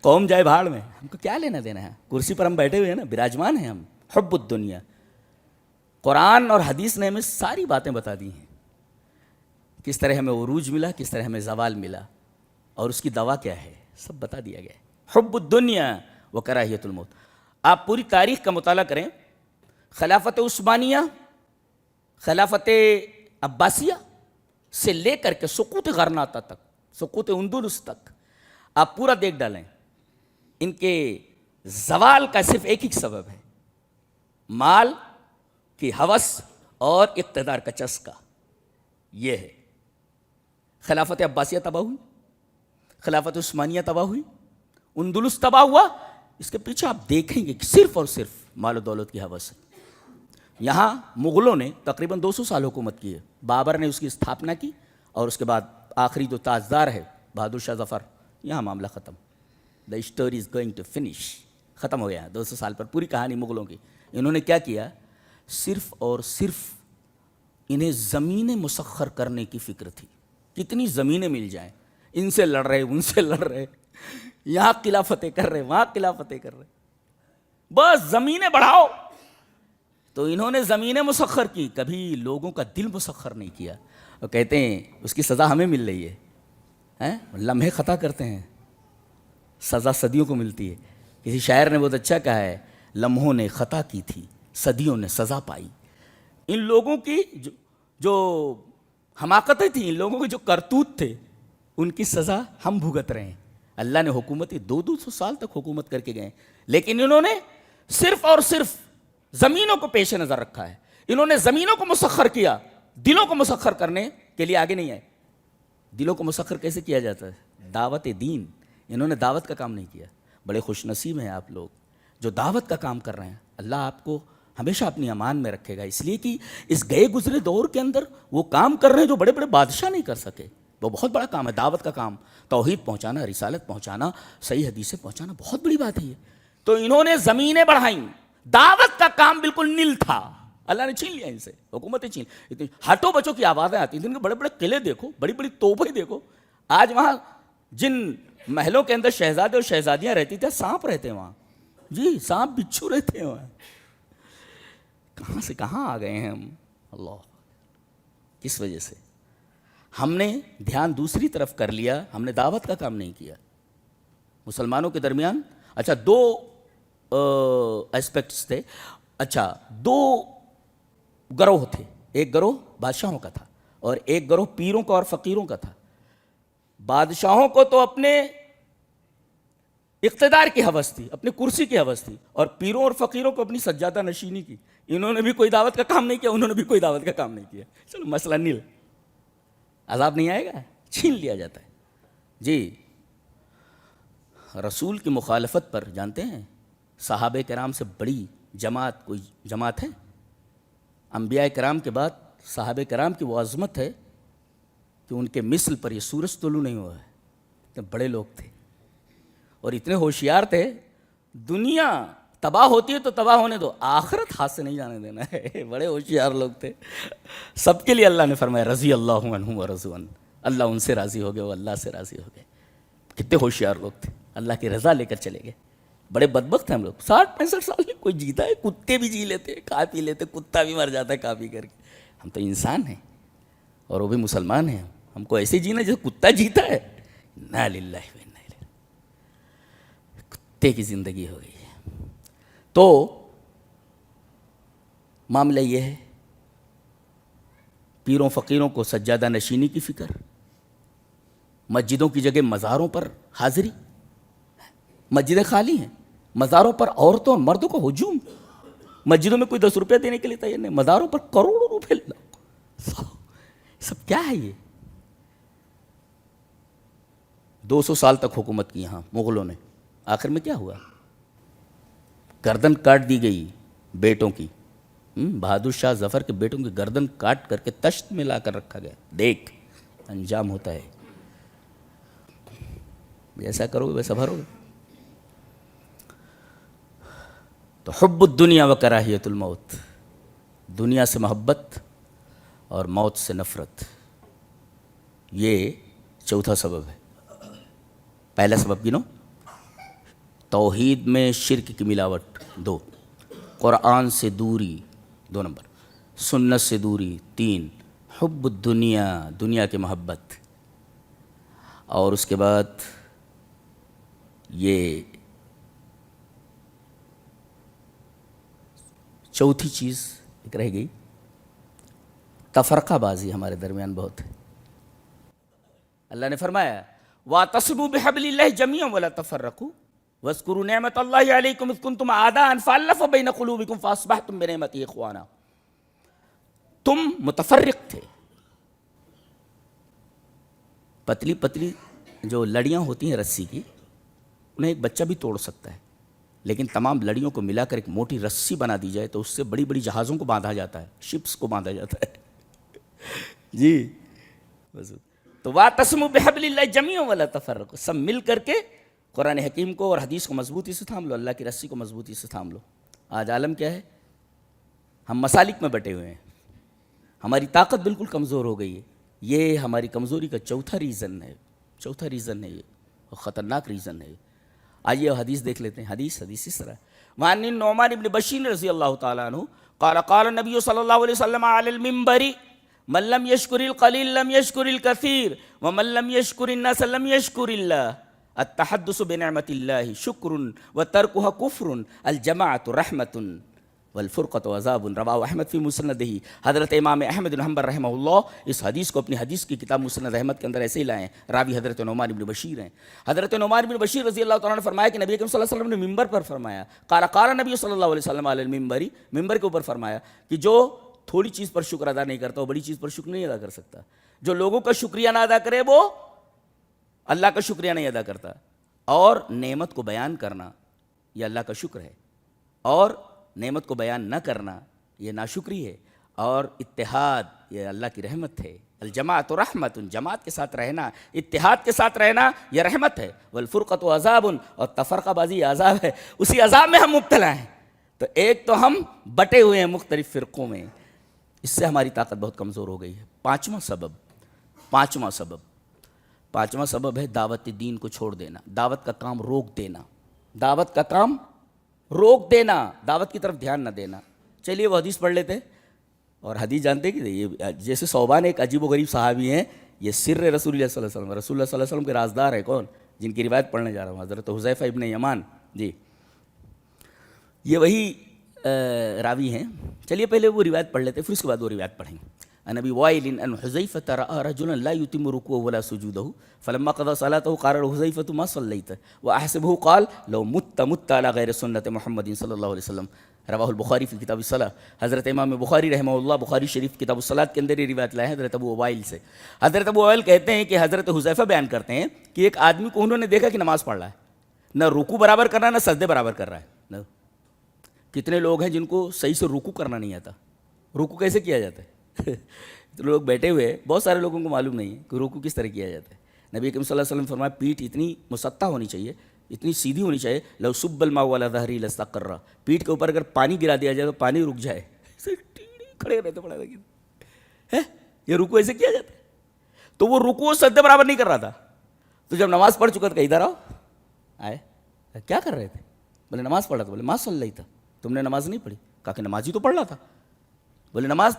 قوم جائے بھاڑ میں، ہم کو کیا لینا دینا ہے، کرسی پر ہم بیٹھے ہوئے ہیں نا، براجمان ہیں ہم. حب الدنیا. قرآن اور حدیث نے ہمیں ساری باتیں بتا دی ہیں، کس طرح ہمیں عروج ملا، کس طرح ہمیں زوال ملا، اور اس کی دوا کیا ہے، سب بتا دیا گیا ہے. حب الدنیا وکراہیت الموت. آپ پوری تاریخ کا مطالعہ کریں، خلافت عثمانیہ، خلافت عباسیہ سے لے کر کے سقوط غرناطہ تک، سقوط اندلس تک، آپ پورا دیکھ ڈالیں، ان کے زوال کا صرف ایک ہی سبب ہے، مال کی ہوس اور اقتدار کا چسکا. یہ ہے. خلافت عباسیہ تباہ ہوئی، خلافت عثمانیہ تباہ ہوئی، اندلس تباہ ہوا. اس کے پیچھے آپ دیکھیں گے کہ صرف اور صرف مال و دولت کی ہوس ہے. یہاں مغلوں نے تقریباً 200 سال حکومت کی ہے. بابر نے اس کی استھاپنا کی، اور اس کے بعد آخری جو تاجدار ہے بہادر شاہ ظفر، یہاں معاملہ ختم. The story is going to finish. ختم ہو گیا 200 سال پر پوری کہانی مغلوں کی. انہوں نے کیا کیا؟ صرف اور صرف انہیں زمینیں مسخر کرنے کی فکر تھی. کتنی زمینیں مل جائیں، ان سے لڑ رہے، ان سے لڑ رہے، یہاں قلعہ فتح کر رہے، وہاں قلعہ فتح کر رہے، بس زمینیں بڑھاؤ. تو انہوں نے زمینیں مسخر کی، کبھی لوگوں کا دل مسخر نہیں کیا. اور کہتے ہیں اس کی سزا ہمیں مل رہی ہے. لمحے خطا کرتے ہیں، سزا صدیوں کو ملتی ہے. کسی شاعر نے بہت اچھا کہا ہے، لمحوں نے خطا کی تھی، صدیوں نے سزا پائی. ان لوگوں کی جو حماقتیں تھیں، ان لوگوں کے جو کرتوت تھے، ان کی سزا ہم بھگت رہے ہیں. اللہ نے حکومتی 200 سال تک حکومت کر کے گئے، لیکن انہوں نے صرف اور صرف زمینوں کو پیش نظر رکھا ہے. انہوں نے زمینوں کو مسخر کیا، دلوں کو مسخر کرنے کے لیے آگے نہیں آئے. دلوں کو مسخر کیسے کیا جاتا ہے؟ دعوت دین. انہوں نے دعوت کا کام نہیں کیا. بڑے خوش نصیب ہیں آپ لوگ جو دعوت کا کام کر رہے ہیں. اللہ آپ کو ہمیشہ اپنی امان میں رکھے گا، اس لیے کہ اس گئے گزرے دور کے اندر وہ کام کر رہے ہیں جو بڑے بڑے بادشاہ نہیں کر سکے. وہ بہت بڑا کام ہے، دعوت کا کام. توحید پہنچانا، رسالت پہنچانا، صحیح حدیثیں پہنچانا بہت بڑی بات ہے. تو انہوں نے زمینیں بڑھائیں، دعوت کا کام بالکل نل تھا. اللہ نے چھین لیا ان سے، حکومتیں چھین. اتنی ہٹو بچوں کی آوازیں آتی تھیں، ان کے بڑے بڑے قلعے دیکھو، بڑی بڑی توپیں دیکھو. آج وہاں جن محلوں کے اندر شہزادے اور شہزادیاں رہتی تھیں، سانپ رہتے ہیں وہاں. جی سانپ بچھو رہتے ہیں وہاں. کہاں سے کہاں آ گئے ہیں ہم. اللہ، کس وجہ سے ہم نے دھیان دوسری طرف کر لیا، ہم نے دعوت کا کام نہیں کیا. مسلمانوں کے درمیان اچھا 2 اسپیکٹس تھے. اچھا 2 گروہ تھے. ایک گروہ بادشاہوں کا تھا اور ایک گروہ پیروں کا اور فقیروں کا تھا. بادشاہوں کو تو اپنے اقتدار کی ہوس تھی، اپنے کرسی کی ہوس تھی، اور پیروں اور فقیروں کو اپنی سجادہ نشینی کی. انہوں نے بھی کوئی دعوت کا کام نہیں کیا، انہوں نے بھی کوئی دعوت کا کام نہیں کیا. چلو مسئلہ نیل، عذاب نہیں آئے گا، چھین لیا جاتا ہے. جی رسول کی مخالفت پر جانتے ہیں صحابہ کرام سے بڑی جماعت کوئی جماعت ہے؟ انبیاء کرام کے بعد صحابہ کرام کی وہ عظمت ہے کہ ان کے مثل پر یہ سورج طلوع نہیں ہوا ہے. اتنے بڑے لوگ تھے اور اتنے ہوشیار تھے. دنیا تباہ ہوتی ہے تو تباہ ہونے دو, آخرت ہاتھ سے نہیں جانے دینا ہے. بڑے ہوشیار لوگ تھے. سب کے لیے اللہ نے فرمایا رضی اللہ عنہم ورضوا عنہ, اللہ ان سے راضی ہو گئے, وہ اللہ سے راضی ہو گئے. کتنے ہوشیار لوگ تھے, اللہ کی رضا لے کر چلے گئے. بڑے بدبخت ہیں ہم لوگ. 60-65 سال میں کوئی جیتا ہے؟ کتے بھی جی لیتے, کھا پی لیتے, کتا بھی مر جاتا ہے کھا پی کر کے. ہم تو انسان ہیں اور وہ بھی مسلمان ہیں. ہم کو ایسے جینا جیسے کتا جیتا ہے. انا للہ و انا الیہ, کتے کی زندگی ہو گئی ہے. تو معاملہ یہ ہے, پیروں فقیروں کو سجادہ نشینی کی فکر, مسجدوں کی جگہ مزاروں پر حاضری. مسجدیں خالی ہیں, مزاروں پر عورتوں اور مردوں کا ہجوم. مسجدوں میں کوئی 10 روپیہ دینے کے لیے تیار نہیں, مزاروں پر کروڑوں روپے. سب کیا ہے یہ؟ 200 سال تک حکومت کی یہاں مغلوں نے. آخر میں کیا ہوا؟ گردن کاٹ دی گئی بیٹوں کی. بہادر شاہ ظفر کے بیٹوں کی گردن کاٹ کر کے تشت میں لا کر رکھا گیا. دیکھ انجام ہوتا ہے, جیسا کرو گے ویسا بھرو گے. تو حب الدنیا و کراہیت الموت, دنیا سے محبت اور موت سے نفرت, یہ چوتھا سبب ہے. پہلا سبب گنو, توحید میں شرک کی ملاوٹ 2, قرآن سے دوری 2 نمبر, سنت سے دوری 3, حب الدنیا, دنیا کی محبت, اور اس کے بعد یہ چوتھی چیز ایک رہ گئی, تفرقہ بازی ہمارے درمیان بہت ہے. اللہ نے فرمایا وَاعْتَصِمُوا بِحَبْلِ اللَّهِ جَمِيعًا وَلَا تَفَرَّقُوا وَاذْكُرُوا نِعْمَةَ اللَّهِ عَلَيْكُمْ إِذْ كُنْتُمْ أَعْدَاءً فَأَلَّفَ بَيْنَ قُلُوبِكُمْ فَأَصْبَحْتُمْ بِنِعْمَتِهِ إِخْوَانًا. تم متفرق تھے. پتلی پتلی جو لڑیاں ہوتی ہیں رسی کی, انہیں ایک بچہ بھی توڑ سکتا ہے, لیکن تمام لڑیوں کو ملا کر ایک موٹی رسی بنا دی جائے تو اس سے بڑی بڑی جہازوں کو باندھا جاتا ہے, شپس کو باندھا جاتا ہے. جی تو وَاعْتَصِمُوا بِحَبْلِ اللَّهِ جَمِيعًا وَلَا تَفَرَّقُوا, سب مل کر کے قرآن حکیم کو اور حدیث کو مضبوطی سے تھام لو, اللہ کی رسی کو مضبوطی سے تھام لو. آج عالم کیا ہے, ہم مسالک میں بٹے ہوئے ہیں, ہماری طاقت بالکل کمزور ہو گئی ہے. یہ ہماری کمزوری کا چوتھا ریزن ہے, چوتھا ریزن ہے یہ, اور خطرناک ریزن ہے. آئیے حدیث دیکھ لیتے ہیں. حدیث اس طرح, وعن النعمان بن بشیر رضی اللہ تعالیٰ عنہ قال قال النبی صلی اللہ علیہ وسلم علی المنبر من لم يشکر القلیل لم یشکر الکثیر ومن لم یشکر الناس لم یشکر اللہ. التحدث بنعمت اللہ شکر وترکها کفر, الجماعۃ رحمۃ والفرقۃ عذاب, رواہ احمد فی مسندہ. حضرت امام احمد بن حنبل رحمہ اللہ اس حدیث کو اپنی حدیث کی کتاب مسند احمد کے اندر ایسے ہی لائے ہیں. راوی حضرت نعمان بن بشیر ہیں. حضرت نعمان بن بشیر رضی اللہ تعالیٰ نے فرمایا کہ نبی اکرم صلی اللہ علیہ وسلم نے ممبر پر فرمایا, قال نبی صلی اللہ علیہ وسلم علی المنبر, ممبر کے اوپر فرمایا کہ جو تھوڑی چیز پر شکر ادا نہیں کرتا وہ بڑی چیز پر شکر نہیں ادا کر سکتا. جو لوگوں کا شکریہ نہ ادا کرے وہ اللہ کا شکریہ نہیں ادا کرتا. اور نعمت کو بیان کرنا یہ اللہ کا شکر ہے, اور نعمت کو بیان نہ کرنا یہ ناشکری ہے. اور اتحاد یہ اللہ کی رحمت ہے. الجماعۃ رحمت, جماعت کے ساتھ رہنا, اتحاد کے ساتھ رہنا یہ رحمت ہے. والفرقۃ عذاب, اور تفرقہ بازی عذاب ہے. اسی عذاب میں ہم مبتلا ہیں. تو ایک تو ہم بٹے ہوئے ہیں مختلف فرقوں میں, اس سے ہماری طاقت بہت کمزور ہو گئی ہے. پانچواں سبب ہے دعوت دین کو چھوڑ دینا, دعوت کا کام روک دینا, دعوت کا کام روک دینا, دعوت کی طرف دھیان نہ دینا. چلیے وہ حدیث پڑھ لیتے ہیں. اور حدیث جانتے کہ یہ جیسے صوبان ایک عجیب و غریب صحابی ہیں, یہ سر رسول اللہ صلی اللہ علیہ وسلم, رسول اللہ صلی اللہ علیہ وسلم کے رازدار ہے کون, جن کی روایت پڑھنے جا رہا ہوں, حضرت حذیفہ ابن یمان. جی یہ وہی راوی ہیں. چلیے پہلے وہ روایت پڑھ لیتے ہیں, پھر اس کے بعد وہ روایت پڑھیں گے. عن ابی وائل ان حذیفہ رأى رجلا لا يتم ركوعه ولا سجوده فلما قضى صلاته قال له حذیفہ ما صلیت واحسبه قال لو مت على غیر سنت محمد صلی اللہ علیہ وسلم. رواہ البخاری فی کتاب الصلاۃ. حضرت امام بخاری رحمہ اللہ بخاری شریف کتاب الصلاۃ کے اندر یہ روایت لائے ہیں حضرت ابو وائل سے. حضرت ابو وائل کہتے ہیں کہ حضرت حذیفہ بیان کرتے ہیں کہ ایک آدمی کو انہوں نے دیکھا کہ نماز پڑھ رہا ہے, نہ رکوع برابر کر رہا ہے نہ سجدے برابر کر رہا ہے. کتنے لوگ ہیں جن کو صحیح سے رکوع کرنا نہیں آتا, رکوع کیسے کیا جاتا ہے؟ تو لوگ بیٹھے ہوئے ہیں، بہت سارے لوگوں کو معلوم نہیں ہے کہ رکوع کس طرح کیا جاتا ہے۔ نبی کریم صلی اللہ علیہ وسلم نے فرمایا پیٹھ اتنی مسطح ہونی چاہیے، اتنی سیدھی ہونی چاہیے، لو صب الماء علی ظہری لاستقر، پیٹھ کے اوپر اگر پانی گرا دیا جائے تو پانی رک جائے، کھڑے رہتے پڑا ہے۔ یہ رکوع ایسے کیا جاتا ہے؟ تو وہ رکوع سجدے برابر نہیں کر رہا تھا، تو جب نماز پڑھ چکا تو ادھر آؤ، آئے کیا کر رہے تھے؟ بولے نماز پڑھ رہا تھا۔ بولے ما صلیت، تم نے نماز نہیں پڑھی؟ کہا کہ نماز ہی تو پڑھ رہا تھا۔ بولے نماز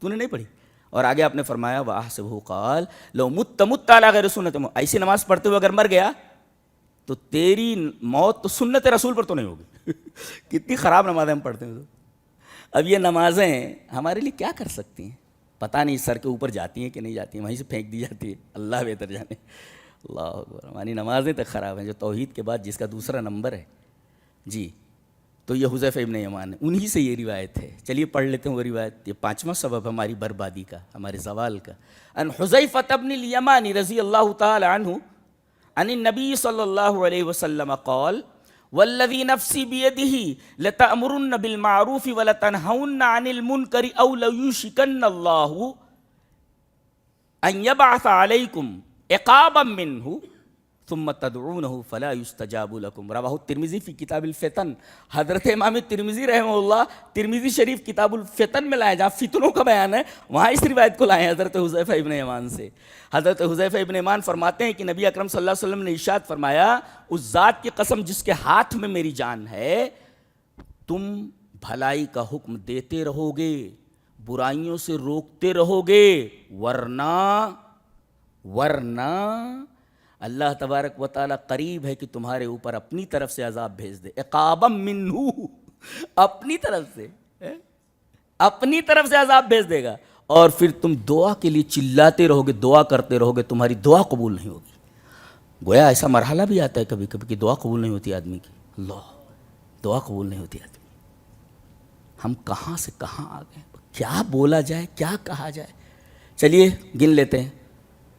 تو نے نہیں پڑھی؟ اور آگے آپ نے فرمایا وَأَحْسَبُهُ قال لو مت علی غیر سنت، ایسی نماز پڑھتے ہوئے اگر مر گیا تو تیری موت تو سنت رسول پر تو نہیں ہوگی۔ کتنی خراب نمازیں ہم پڑھتے ہیں۔ اب یہ نمازیں ہمارے لیے کیا کر سکتی ہیں؟ پتہ نہیں سر کے اوپر جاتی ہیں کہ نہیں جاتی ہیں، وہیں سے پھینک دی جاتی ہے، اللہ بہتر جانے۔ اللہ اکبر، ہماری نمازیں تو خراب ہیں، جو توحید کے بعد جس کا دوسرا نمبر ہے۔ جی تو یہ حذیفہ ابن یمان ہے، انہی سے یہ روایت ہے۔ چلیے پڑھ لیتے ہیں وہ روایت، یہ 5واں سبب ہماری بربادی کا، ہمارے زوال کا۔ ان حذیفہ بن الیمان رضی اللہ تعالی عنہ عن النبی صلی اللہ علیہ وسلم قال والذی نفسی بیدہ لتأمرن بالمعروف ولتنہون عن المنکر او لیوشکن اللہ ان یبعث علیکم عقابا منہ ثم تدعونہ فلا یستجاب لکم، رواہ الترمذی فی کتاب الفتن۔ حضرت امام ترمذی رحمہ اللہ ترمذی شریف کتاب الفتن میں لائے، جہاں فتنوں کا بیان ہے، وہاں اس روایت کو لائے حضرت حذیفہ ابن یمان سے۔ حضرت حذیفہ ابن یمان فرماتے ہیں کہ نبی اکرم صلی اللہ علیہ وسلم نے ارشاد فرمایا اس ذات کی قسم جس کے ہاتھ میں میری جان ہے، تم بھلائی کا حکم دیتے رہو گے، برائیوں سے روکتے رہو گے، ورنہ اللہ تبارک و تعالیٰ قریب ہے کہ تمہارے اوپر اپنی طرف سے عذاب بھیج دے، عقابا منہ، اپنی طرف سے عذاب بھیج دے گا، اور پھر تم دعا کے لیے چلاتے رہو گے، دعا کرتے رہو گے، تمہاری دعا قبول نہیں ہوگی۔ گویا ایسا مرحلہ بھی آتا ہے کبھی کبھی کہ دعا قبول نہیں ہوتی آدمی کی، اللہ دعا قبول نہیں ہوتی آدمی۔ ہم کہاں سے کہاں آ گئے، کیا بولا جائے، کیا کہا جائے۔ چلیے گن لیتے ہیں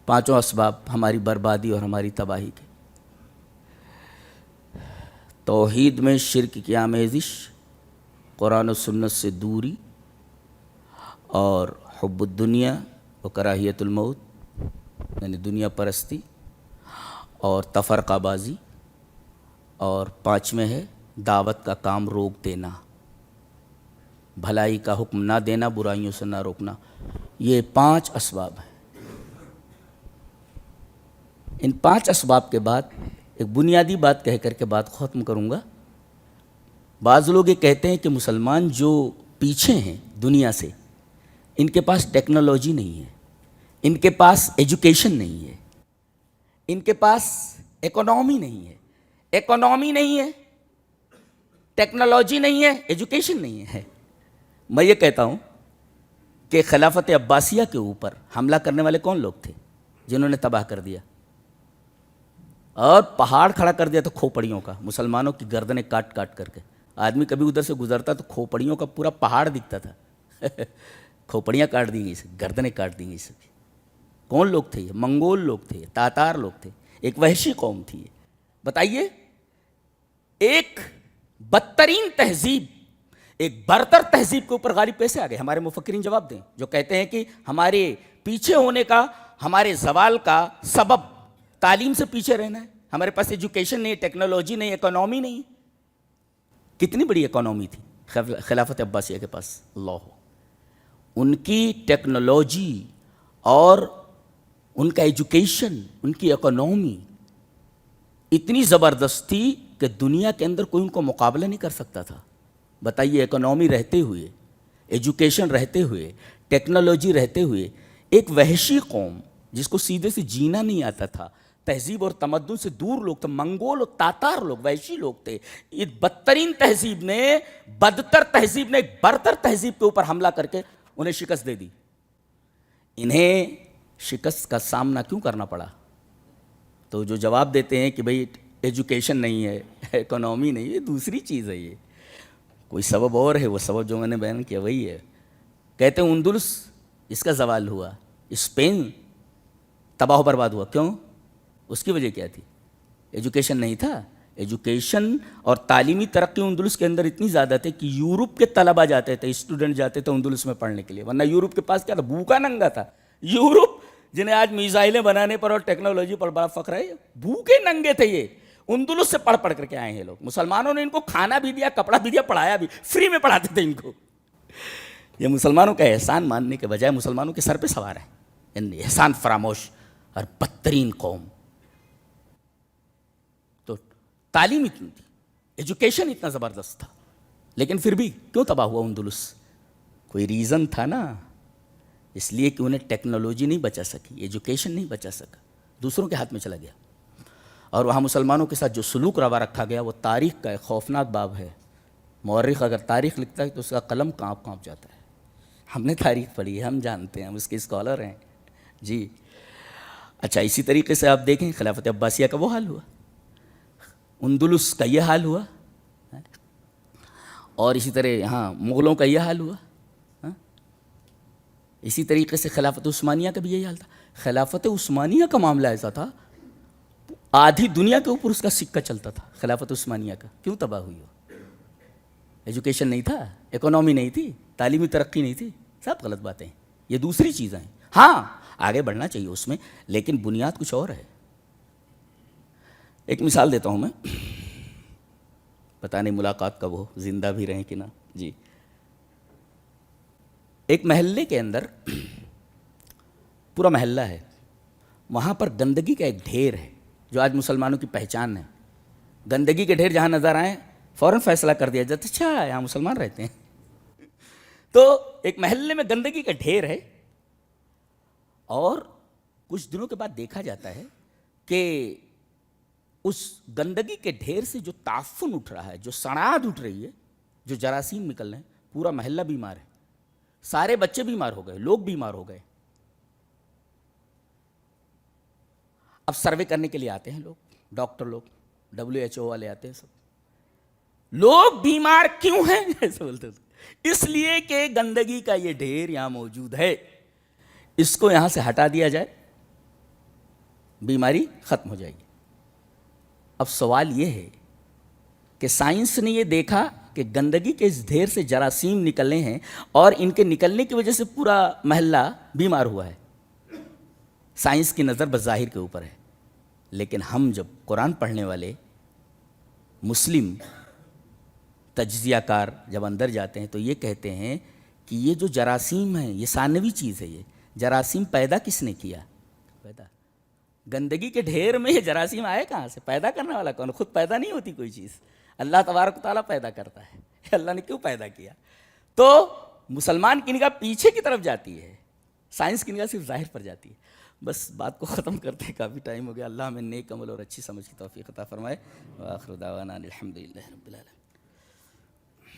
5 اسباب ہماری بربادی اور ہماری تباہی کے۔ توحید میں شرک کی آمیزش، قرآن و سنت سے دوری، اور حب الدنیا و کراہیت الموت یعنی دنیا پرستی، اور تفرقہ بازی، اور 5ویں ہے دعوت کا کام روک دینا، بھلائی کا حکم نہ دینا، برائیوں سے نہ روکنا۔ یہ 5 اسباب ہیں۔ ان 5 اسباب کے بعد ایک بنیادی بات کہہ کر کے بات ختم کروں گا۔ بعض لوگ یہ کہتے ہیں کہ مسلمان جو پیچھے ہیں دنیا سے، ان کے پاس ٹیکنالوجی نہیں ہے، ان کے پاس ایجوکیشن نہیں ہے، ان کے پاس اکنامی نہیں ہے، ٹیکنالوجی نہیں ہے، ایجوکیشن نہیں ہے۔ میں یہ کہتا ہوں کہ خلافت عباسیہ کے اوپر حملہ کرنے والے کون لوگ تھے جنہوں نے تباہ کر دیا اور پہاڑ کھڑا کر دیا؟ تو کھوپڑیوں کا، مسلمانوں کی گردنیں کاٹ کاٹ کر کے۔ آدمی کبھی ادھر سے گزرتا تو کھوپڑیوں کا پورا پہاڑ دکھتا تھا۔ کھوپڑیاں کاٹ دی گئی، گردنیں کاٹ دی گئی سبھی۔ کون لوگ تھے یہ؟ منگول لوگ تھے، تاتار لوگ تھے، ایک وحشی قوم تھی یہ۔ بتائیے، ایک بدترین تہذیب، ایک برتر تہذیب کے اوپر غالب کیسے آ گئے؟ ہمارے مفکرین جواب دیں، جو کہتے ہیں کہ ہمارے پیچھے ہونے کا، ہمارے زوال کا سبب تعلیم سے پیچھے رہنا ہے۔ ہمارے پاس ایجوکیشن نہیں، ٹیکنالوجی نہیں، اکانومی نہیں۔ کتنی بڑی اکانومی تھی خلافت عباسیہ کے پاس، اللہ! ان کی ٹیکنالوجی اور ان کا ایجوکیشن، ان کی اکانومی اتنی زبردست تھی کہ دنیا کے اندر کوئی ان کو مقابلہ نہیں کر سکتا تھا۔ بتائیے، اکانومی رہتے ہوئے، ایجوکیشن رہتے ہوئے، ٹیکنالوجی رہتے ہوئے، ایک وحشی قوم جس کو سیدھے سے جینا نہیں آتا تھا، تہذیب اور تمدن سے دور لوگ تھے، منگول اور تاتار لوگ، وحشی لوگ تھے۔ یہ بدترین تہذیب نے، بدتر تہذیب نے ایک برتر تہذیب کے اوپر حملہ کر کے انہیں شکست دے دی۔ انہیں شکست کا سامنا کیوں کرنا پڑا؟ تو جو جواب دیتے ہیں کہ بھئی ایجوکیشن نہیں ہے، اکانومی نہیں، یہ دوسری چیز ہے، یہ کوئی سبب اور ہے۔ وہ سبب جو میں نے بیان کیا وہی ہے۔ کہتے ہیں اندلس اس کا زوال ہوا، اسپین تباہ و برباد ہوا۔ کیوں؟ اس کی وجہ کیا تھی؟ ایجوکیشن نہیں تھا، ایجوکیشن اور تعلیمی ترقی اندلس کے اندر اتنی زیادہ تھی کہ یورپ کے طلبہ جاتے تھے، اسٹوڈنٹ جاتے تھے اندلس میں پڑھنے کے لیے، ورنہ یورپ کے پاس کیا تھا؟ بھوکا ننگا تھا یورپ، جنہیں آج میزائلیں بنانے پر اور ٹیکنالوجی پر بڑا فخر ہے، بھوکے ننگے تھے یہ، اندلس سے پڑھ پڑھ کر کے آئے ہیں لوگ. مسلمانوں نے ان کو کھانا بھی دیا، کپڑا بھی دیا، پڑھایا بھی، فری میں پڑھاتے تھے ان کو. یہ مسلمانوں کا احسان ماننے کے بجائے مسلمانوں کے سر پہ سوار ہے، یعنی احسان فراموش اور بدترین قوم. تو تعلیم اتنی تھی، ایجوکیشن اتنا زبردست تھا، لیکن پھر بھی کیوں تباہ ہوا اندلس؟ کوئی ریزن تھا نا، اس لیے کہ انہیں ٹیکنالوجی نہیں بچا سکی، ایجوکیشن نہیں بچا سکا، دوسروں کے ہاتھ میں چلا گیا. اور وہاں مسلمانوں کے ساتھ جو سلوک روا رکھا گیا وہ تاریخ کا ایک خوفناک باب ہے. مورخ اگر تاریخ لکھتا ہے تو اس کا قلم کانپ جاتا ہے. ہم نے تاریخ پڑھی ہے، ہم جانتے ہیں، ہم اس کے اسکالر ہیں جی. اچھا، اسی طریقے سے آپ دیکھیں خلافت عباسیہ کا وہ حال ہوا، اندلس کا یہ حال ہوا، اور اسی طرح یہاں مغلوں کا یہ حال ہوا. اسی طریقے سے خلافت عثمانیہ کا بھی یہی حال تھا. خلافت عثمانیہ کا معاملہ ایسا تھا، آدھی دنیا کے اوپر اس کا سکہ چلتا تھا خلافت عثمانیہ کا. کیوں تباہ ہوئی ہو؟ ایجوکیشن نہیں تھا، اکانومی نہیں تھی، تعلیمی ترقی نہیں تھی، سب غلط باتیں ہیں. یہ دوسری چیزیں ہیں، ہاں آگے بڑھنا چاہیے اس میں، لیکن بنیاد کچھ اور ہے. ایک مثال دیتا ہوں میں، پتہ نہیں ملاقات کب ہو، زندہ بھی رہیں کہ نہ. جی، ایک محلے کے اندر پورا محلہ ہے، وہاں پر گندگی کا ایک ڈھیر ہے جو آج مسلمانوں کی پہچان ہے. گندگی کے ڈھیر جہاں نظر آئیں فوراً فیصلہ کر دیا جاتا، اچھا یہاں مسلمان رہتے ہیں. تو ایک محلے میں گندگی کا ڈھیر ہے، اور کچھ دنوں کے بعد دیکھا جاتا ہے کہ اس گندگی کے ڈھیر سے جو تعفن اٹھ رہا ہے، جو سڑاد اٹھ رہی ہے، جو جراثیم نکل رہے ہیں، پورا محلہ بیمار ہے. سارے بچے بیمار ہو گئے، لوگ بیمار ہو گئے. اب سروے کرنے کے لیے آتے ہیں لوگ، ڈاکٹر لوگ، WHO والے آتے ہیں، سب لوگ بیمار کیوں ہیں ایسے بولتے تھے، اس لیے کہ گندگی کا یہ ڈھیر یہاں موجود ہے، اس کو یہاں سے ہٹا دیا جائے، بیماری ختم ہو جائے گی. اب سوال یہ ہے کہ سائنس نے یہ دیکھا کہ گندگی کے اس ڈھیر سے جراثیم نکلے ہیں، اور ان کے نکلنے کی وجہ سے پورا محلہ بیمار ہوا ہے. سائنس کی نظر بظاہر کے اوپر ہے، لیکن ہم جب قرآن پڑھنے والے مسلم تجزیہ کار جب اندر جاتے ہیں تو یہ کہتے ہیں کہ یہ جو جراثیم ہیں یہ ثانوی چیز ہے. یہ جراثیم پیدا کس نے کیا؟ پیدا گندگی کے ڈھیر میں یہ جراثیم آئے کہاں سے؟ پیدا کرنے والا کون؟ خود پیدا نہیں ہوتی کوئی چیز، اللہ تبارک و تعالیٰ پیدا کرتا ہے. اللہ نے کیوں پیدا کیا؟ تو مسلمان کی نگاہ پیچھے کی طرف جاتی ہے، سائنس کی نگاہ صرف ظاہر پر جاتی ہے. بس بات کو ختم کرتے ہیں، کافی ٹائم ہو گیا. اللہ ہمیں نیک عمل اور اچھی سمجھ کی توفیق عطا فرمائے. وآخر دعوانا الحمدللہ رب العالمین.